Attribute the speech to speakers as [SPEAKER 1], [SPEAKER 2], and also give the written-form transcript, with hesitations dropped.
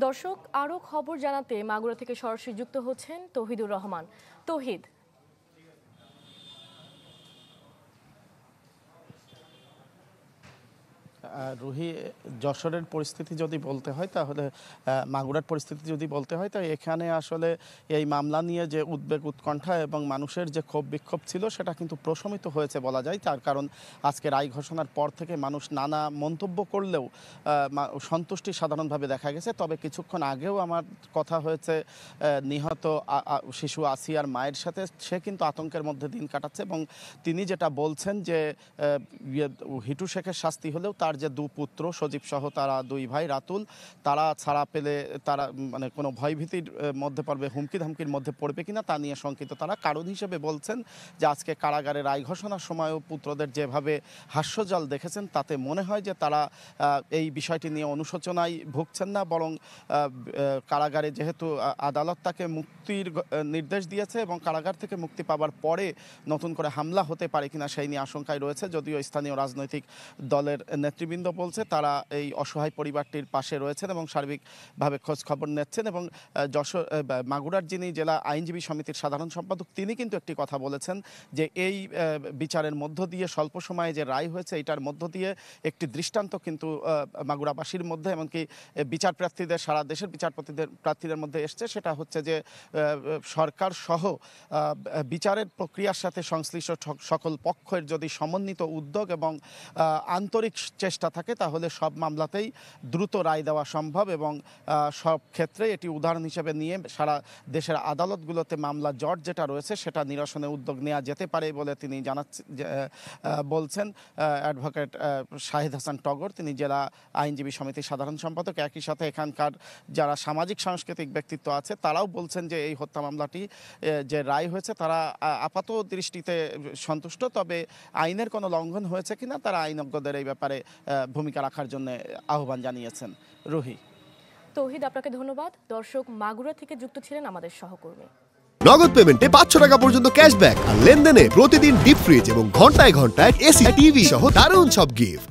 [SPEAKER 1] দর্শক আরও খবর জানাতে মাগুরা থেকে সরাসরি যুক্ত হচ্ছেন তৌহিদুর রহমান। তৌহিদ,
[SPEAKER 2] রুহি, যশোরের পরিস্থিতি যদি বলতে হয় তাহলে মাগুরার পরিস্থিতি যদি বলতে হয় তাই এখানে আসলে এই মামলা নিয়ে যে উদ্বেগ উৎকণ্ঠা এবং মানুষের যে ক্ষোভ বিক্ষোভ ছিল সেটা কিন্তু প্রশমিত হয়েছে বলা যায়। তার কারণ আজকে রায় ঘোষণার পর থেকে মানুষ নানা মন্তব্য করলেও সন্তুষ্টি সাধারণভাবে দেখা গেছে। তবে কিছুক্ষণ আগেও আমার কথা হয়েছে নিহত শিশু আসিয়ার মায়ের সাথে। সে কিন্তু আতঙ্কের মধ্যে দিন কাটাচ্ছে এবং তিনি যেটা বলছেন যে হিটু শেখের শাস্তি হলেও তার যে দুপুত্র সজীব সহ তারা দুই ভাই রাতুল, তারা ছাড়া পেলে তারা মানে কোনো ভয়ভীতির মধ্যে পড়বে, হুমকি ধামকির মধ্যে পড়বে কিনা তা নিয়ে শঙ্কিত। তারা কারণ হিসেবে বলছেন যে আজকে কারাগারে রায় ঘোষণার সময়ও পুত্রদের যেভাবে হাস্যজাল দেখেছেন তাতে মনে হয় যে তারা এই বিষয়টি নিয়ে অনুশোচনায় ভুগছেন না, বরং কারাগারে যেহেতু আদালত তাকে মুক্তির নির্দেশ দিয়েছে এবং কারাগার থেকে মুক্তি পাওয়ার পরে নতুন করে হামলা হতে পারে কিনা সেই নিয়ে আশঙ্কায় রয়েছে। যদিও স্থানীয় রাজনৈতিক দলের নেতৃবৃন্দ বলছে তারা এই অসহায় পরিবারটির পাশে রয়েছেন এবং সার্বিকভাবে খোঁজ খবর নিচ্ছেন। এবং যশোর মাগুরার যিনি জেলা আইনজীবী সমিতির সাধারণ সম্পাদক তিনি কিন্তু একটি কথা বলেছেন যে এই বিচারের মধ্য দিয়ে স্বল্প সময়ে যে রায় হয়েছে এটার মধ্য দিয়ে একটি দৃষ্টান্ত কিন্তু মাগুরাবাসীর মধ্যে এমনকি বিচার প্রার্থীদের সারা দেশের প্রার্থীদের মধ্যে এসছে। সেটা হচ্ছে যে সরকার সহ বিচারের প্রক্রিয়ার সাথে সংশ্লিষ্ট সকল পক্ষের যদি সমন্বিত উদ্যোগ এবং আন্তরিক চেষ্টা থাকে তাহলে সব মামলাতেই দ্রুত রায় দেওয়া সম্ভব এবং সব ক্ষেত্রে এটি উদাহরণ হিসেবে নিয়ে সারা দেশের আদালতগুলোতে মামলা জট যেটা রয়েছে সেটা নিরসনে উদ্যোগ নেওয়া যেতে পারে বলে তিনি বলছেন। অ্যাডভোকেট শাহিদ হাসান টগর, তিনি জেলা আইনজীবী সমিতির সাধারণ সম্পাদক। একই সাথে এখানকার যারা সামাজিক সাংস্কৃতিক ব্যক্তিত্ব আছে তারাও বলছেন যে এই হত্যা মামলাটি যে রায় হয়েছে তারা আপাত দৃষ্টিতে সন্তুষ্ট, তবে আইনের কোনো লঙ্ঘন হয়েছে কিনা তারা আইনজ্ঞদের এই ব্যাপারে ভূমিকা রাখার জন্য আহ্বান জানিয়েছেন। রুহি,
[SPEAKER 1] তৌহিদ আপনাকে ধন্যবাদ। দর্শক, মাগুরা থেকে যুক্ত ছিলেন আমাদের সহকর্মী।
[SPEAKER 3] নগদ পেমেন্টে 500 টাকা পর্যন্ত ক্যাশব্যাক আর লেনদেনে প্রতিদিন ডিপ ফ্রিজ এবং ঘন্টায় ঘন্টায় এসি টিভি সহ দারুণ সব গিফট।